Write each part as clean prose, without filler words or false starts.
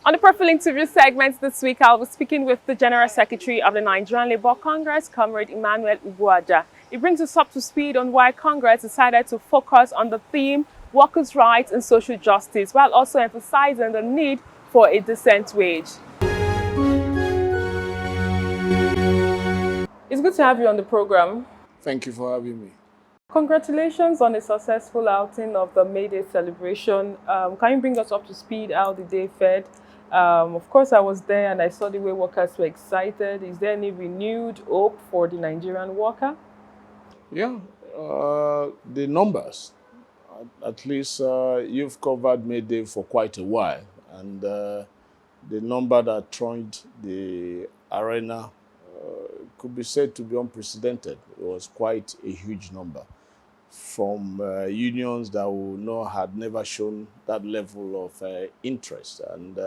On the Profile interview segment this week, I was speaking with the General Secretary of the Nigerian Labour Congress, Comrade Emmanuel Ugboaja. He brings us up to speed on why Congress decided to focus on the theme workers' rights and social justice, while also emphasizing the need for a decent wage. It's good to have you on the program. Thank you for having me. Congratulations on a successful outing of the May Day celebration. Can you bring us up to speed how the day fared? Of course, I was there and I saw the way workers were excited. Is there any renewed hope for the Nigerian worker? Yeah, the numbers, at least you've covered May Day for quite a while, and the number that thronged the arena could be said to be unprecedented. It was quite a huge number from unions that we know had never shown that level of interest. And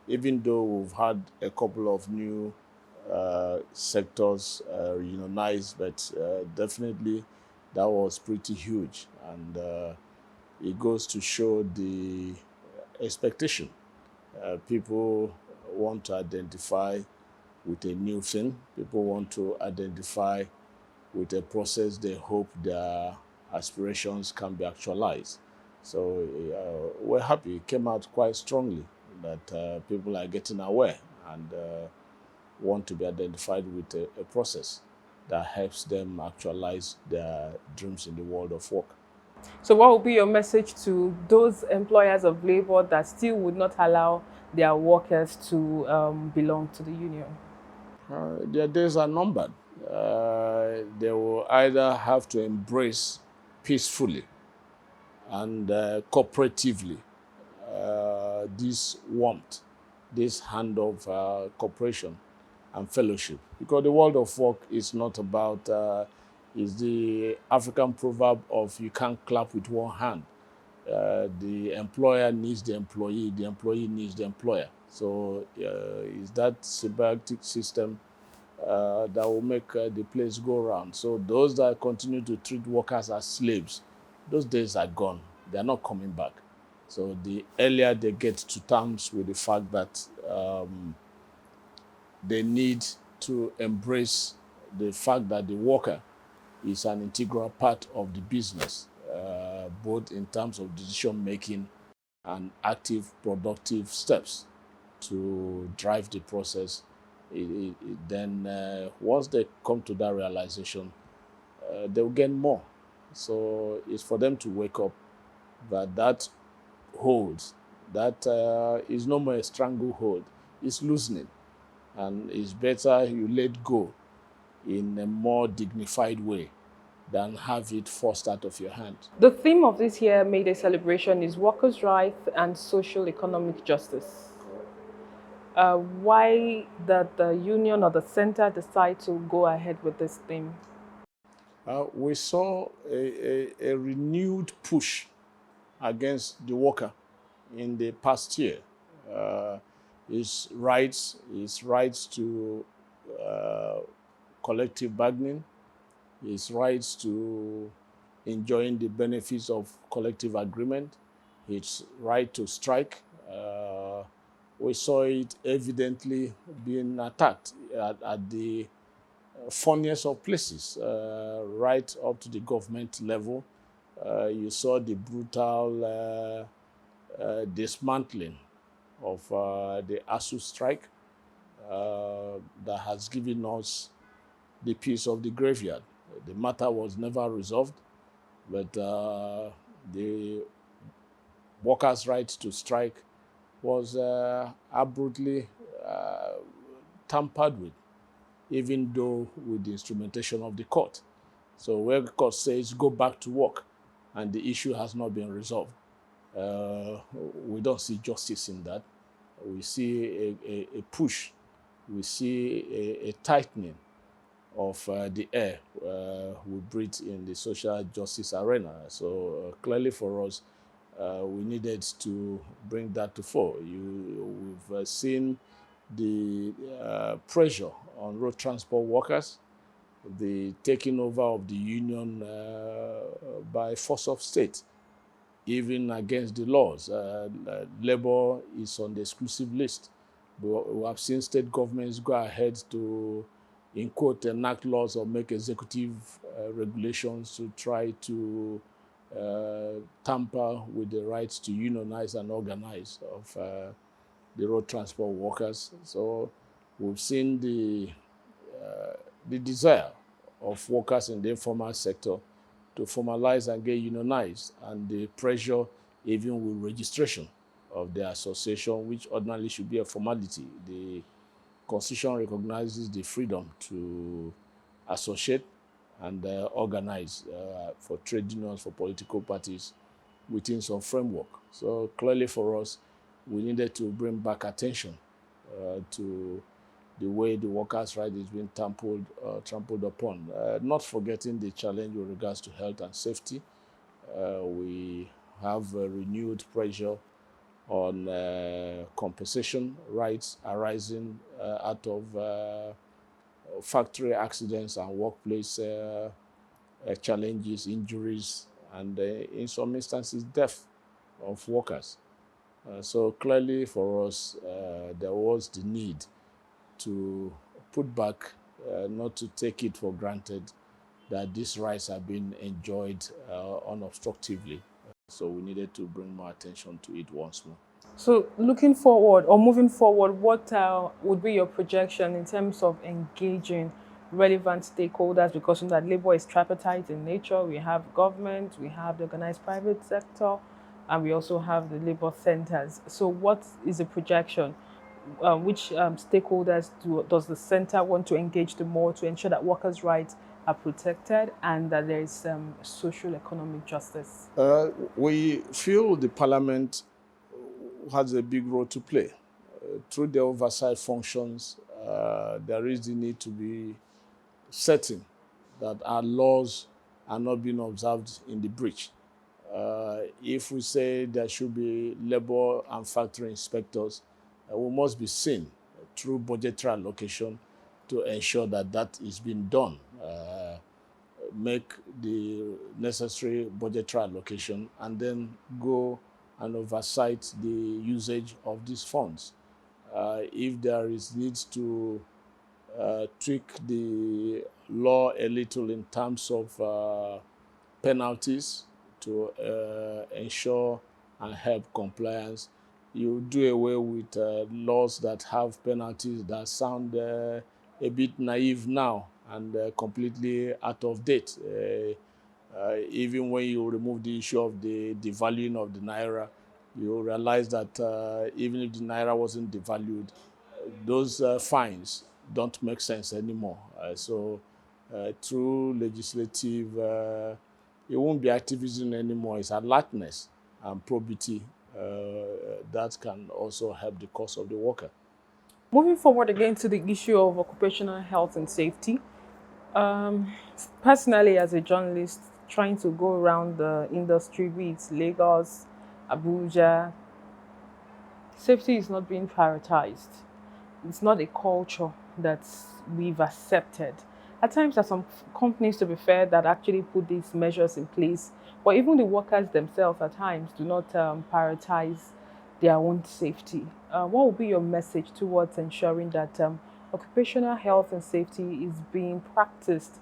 even though we've had a couple of new sectors unionized, but definitely that was pretty huge. And it goes to show the expectation. People want to identify with a new thing. People want to identify with a process they hope their aspirations can be actualized. So we're happy. It came out quite strongly that people are getting aware and want to be identified with a process that helps them actualize their dreams in the world of work. So what would be your message to those employers of labor that still would not allow their workers to belong to the union? Their days are numbered. They will either have to embrace peacefully and cooperatively this warmth, this hand of cooperation and fellowship. Because the world of work is not about, is the African proverb of you can't clap with one hand. The employer needs the employee needs the employer. So it's that symbiotic system that will make the place go round. So those that continue to treat workers as slaves, those days are gone. They are not coming back. So the earlier they get to terms with the fact that they need to embrace the fact that the worker is an integral part of the business, both in terms of decision making and active, productive steps to drive the process. Then once they come to that realization, they'll gain more. So it's for them to wake up that holds, that is no more a stranglehold, it's loosening. And it's better you let go in a more dignified way than have it forced out of your hand. The theme of this year May Day celebration is workers' rights and social economic justice. Why did the union or the center decide to go ahead with this theme? We saw a renewed push against the worker in the past year. His rights to collective bargaining, his rights to enjoying the benefits of collective agreement, his right to strike. We saw it evidently being attacked at the funniest of places, right up to the government level. You saw the brutal dismantling of the ASU strike that has given us the peace of the graveyard. The matter was never resolved, but the workers' right to strike was abruptly tampered with, even though with the instrumentation of the court. So where the court says go back to work and the issue has not been resolved, we don't see justice in that. We see a push, we see a tightening of the air we breathe in the social justice arena. So clearly for us, we needed to bring that to fore. We've seen the pressure on road transport workers, the taking over of the union by force of state. even against the laws. Labor is on the exclusive list. We have seen state governments go ahead to, in quote, enact laws or make executive regulations to try to tamper with the rights to unionize and organize of the road transport workers. So we've seen the desire of workers in the informal sector to formalize and get unionized, and the pressure even with registration of the association, which ordinarily should be a formality. The Constitution recognizes the freedom to associate and organize for trade unions, for political parties within some framework. So clearly for us, we needed to bring back attention to the way the workers' right is being trampled upon. Not forgetting the challenge with regards to health and safety. We have renewed pressure on compensation rights arising out of factory accidents and workplace challenges, injuries, and in some instances, death of workers. So clearly for us, there was the need to put back, not to take it for granted that these rights have been enjoyed unobstructively. So we needed to bring more attention to it once more. So looking forward or moving forward, what would be your projection in terms of engaging relevant stakeholders? Because you know that labor is tripartite in nature. We have government, we have the organized private sector, and we also have the labor centers. So what is the projection? Which stakeholders does the center want to engage the more to ensure that workers' rights are protected and that there is social economic justice? We feel the parliament has a big role to play. Through the oversight functions, there is the need to be certain that our laws are not being observed in the breach. If we say there should be labor and factory inspectors, we must be seen through budgetary allocation to ensure that that is being done. Make the necessary budgetary allocation and then go and oversight the usage of these funds. If there is needs to tweak the law a little in terms of penalties to ensure and help compliance, you do away with laws that have penalties that sound a bit naive now and completely out of date. Even when you remove the issue of the devaluing of the naira, you realize that even if the naira wasn't devalued, those fines don't make sense anymore. So through legislative, it won't be activism anymore. It's alertness and probity that can also help the cause of the worker. Moving forward again to the issue of occupational health and safety. Personally, as a journalist, trying to go around the industry with Lagos, Abuja, safety is not being prioritized. It's not a culture that we've accepted. At times, there are some companies, to be fair, that actually put these measures in place, but even the workers themselves at times do not prioritize their own safety. What would be your message towards ensuring that occupational health and safety is being practiced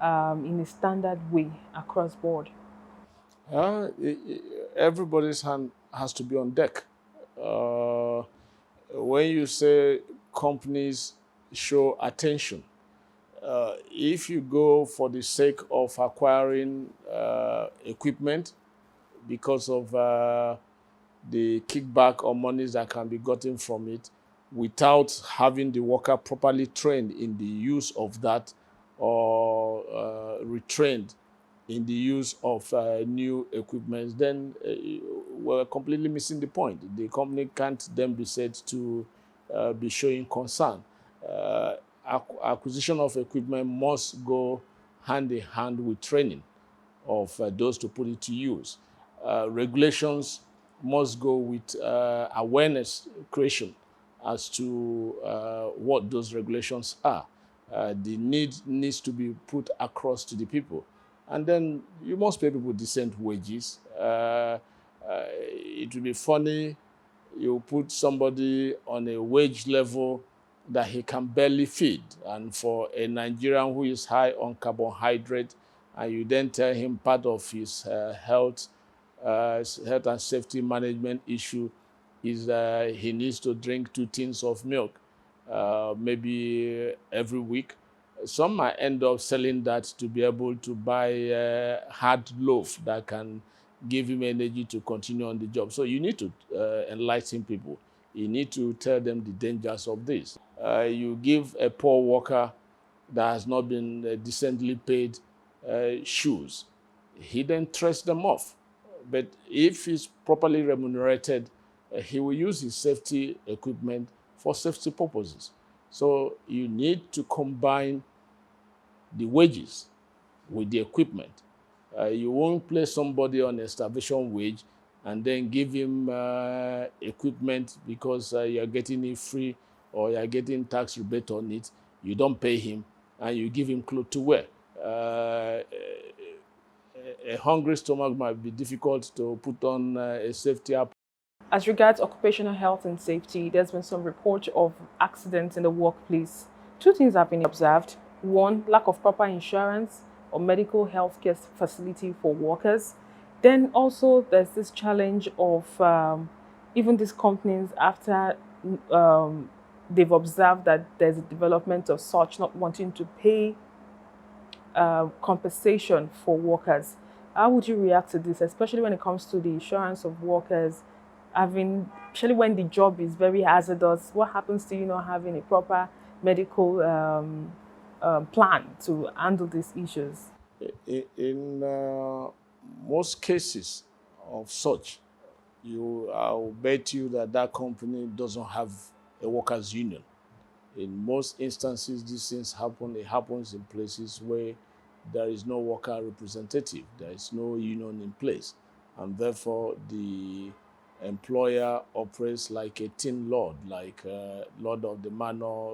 in a standard way across board? Everybody's hand has to be on deck. When you say companies show attention, if you go for the sake of acquiring equipment because of the kickback or monies that can be gotten from it, without having the worker properly trained in the use of that or retrained in the use of new equipment, then we're completely missing the point. The company can't then be said to be showing concern. Acquisition of equipment must go hand in hand with training of those to put it to use. Regulations must go with awareness creation as to what those regulations are. The need needs to be put across to the people. And then you must pay people decent wages. It would be funny you put somebody on a wage level that he can barely feed. And for a Nigerian who is high on carbohydrate, and you then tell him part of his health and safety management issue is he needs to drink 2 tins of milk, maybe every week. Some might end up selling that to be able to buy a hard loaf that can give him energy to continue on the job. So you need to enlighten people. You need to tell them the dangers of this. You give a poor worker that has not been decently paid shoes, he then throws them off. But if he's properly remunerated, he will use his safety equipment for safety purposes. So you need to combine the wages with the equipment. You won't place somebody on a starvation wage and then give him equipment because you're getting it free or you're getting tax rebate on it. You don't pay him and you give him clothes to wear. A hungry stomach might be difficult to put on a safety app. As regards occupational health and safety, there's been some reports of accidents in the workplace. Two things have been observed. One, lack of proper insurance or medical health care facility for workers. Then also there's this challenge of even these companies after they've observed that there's a development of such not wanting to pay compensation for workers. How would you react to this, especially when it comes to the insurance of workers, especially when the job is very hazardous? What happens to you not having a proper medical plan to handle these issues? In most cases of such, I'll bet you that that company doesn't have a workers' union. In most instances, these things happen. It happens in places where there is no worker representative. There is no union in place. And therefore, the employer operates like a tin lord, like lord of the manor.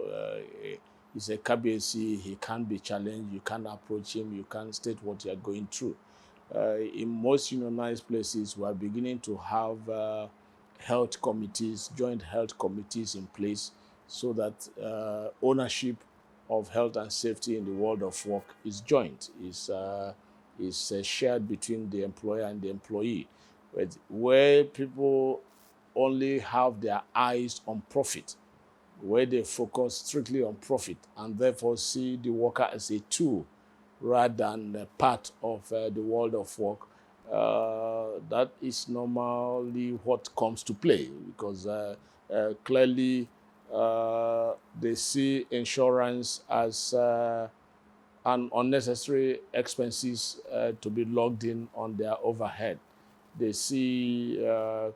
He's a KBC. He can't be challenged. You can't approach him. You can't state what you're going through. In most unionized places, we are beginning to have health committees, joint health committees in place so that ownership of health and safety in the world of work is joint, is shared between the employer and the employee. But where people only have their eyes on profit, where they focus strictly on profit and therefore see the worker as a tool rather than a part of the world of work, that is normally what comes to play because clearly they see insurance as an unnecessary expenses to be logged in on their overhead. They see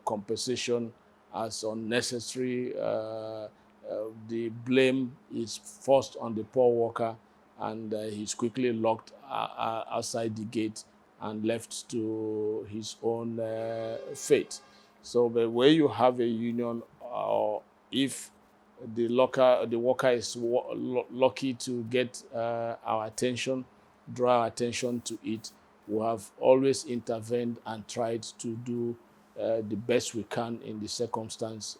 compensation as unnecessary. The blame is forced on the poor worker, and he's quickly locked outside the gate and left to his own fate. So the way you have a union, or if the worker is lucky to get our attention, draw our attention to it, we have always intervened and tried to do the best we can in the circumstance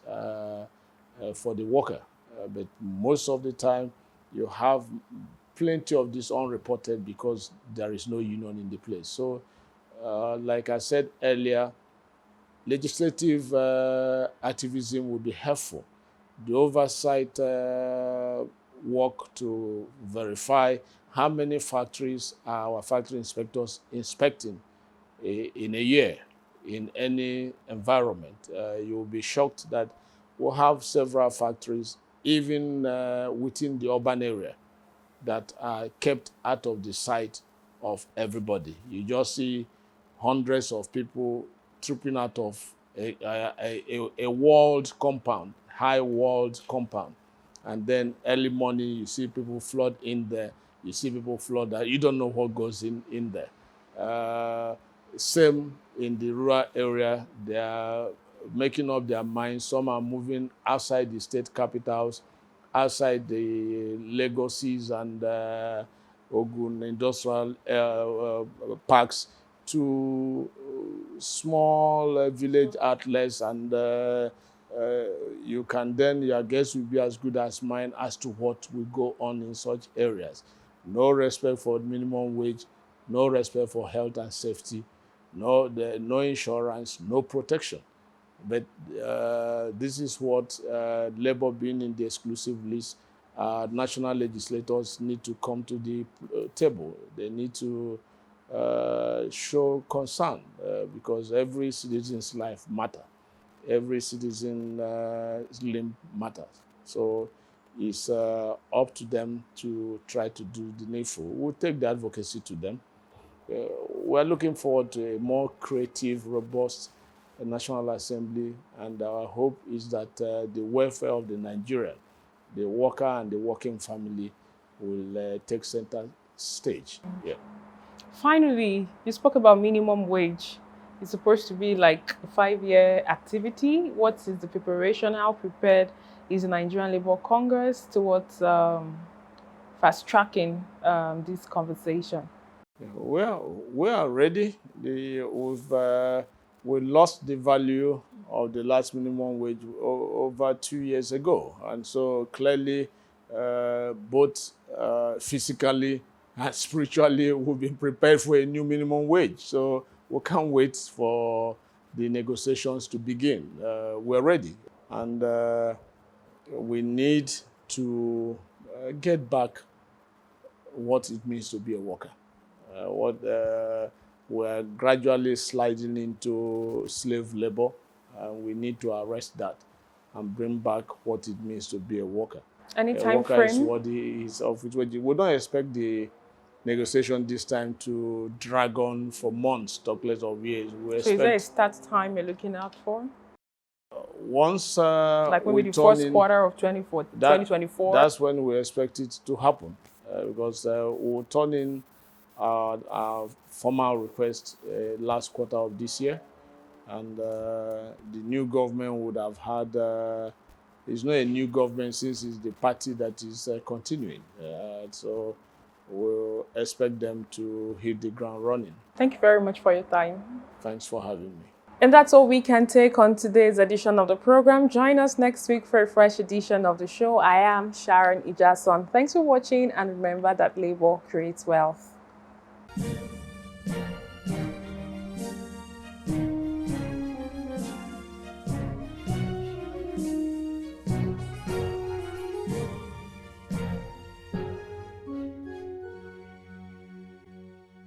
for the worker. But most of the time, you have plenty of this unreported because there is no union in the place. So, like I said earlier, legislative activism would be helpful. The oversight work to verify how many factories are our factory inspectors inspecting in a year in any environment. You'll be shocked that we'll have several factories, even within the urban area, that are kept out of the sight of everybody. You just see hundreds of people trooping out of a walled compound, high walled compound. And then early morning, you see people flood in there. You see people flood out. You don't know what goes in there. Same in the rural area. They are making up their minds. Some are moving outside the state capitals, outside the Lagoses and Ogun industrial parks to small village outlets, and you can then, your guess will be as good as mine as to what will go on in such areas. No respect for minimum wage, no respect for health and safety, no insurance, no protection. But this is what Labour, being in the exclusive list, national legislators need to come to the table. They need to show concern because every citizen's life matters. Every citizen's limb matters. So it's up to them to try to do the needful. We'll take the advocacy to them. We're looking forward to a more creative, robust National Assembly, and our hope is that the welfare of the Nigerian, the worker and the working family, will take center stage. Yeah. Finally, you spoke about minimum wage. It's supposed to be like a 5-year activity. What is the preparation? How prepared is the Nigerian Labour Congress towards fast-tracking this conversation? Well, we are ready. We lost the value of the last minimum wage over 2 years ago. And so clearly, both physically and spiritually, we've been prepared for a new minimum wage. So we can't wait for the negotiations to begin. We're ready. And we need to get back what it means to be a worker. We're gradually sliding into slave labor, and we need to arrest that and bring back what it means to be a worker. Any A time worker is frame? what he is of which wage. We don't expect the negotiation this time to drag on for months, talk less of years. We So is there a expect start time you're looking out for? once Like maybe we the turn first in, quarter of 2024? that's when we expect it to happen, because we'll turn in our formal request last quarter of this year, and the new government would have had, it's not a new government since it's the party that is continuing. So we'll expect them to hit the ground running. Thank you very much for your time. Thanks for having me. And that's all we can take on today's edition of the program. Join us next week for a fresh edition of the show. I am Sharon Ijasan. Thanks for watching, and remember that labor creates wealth.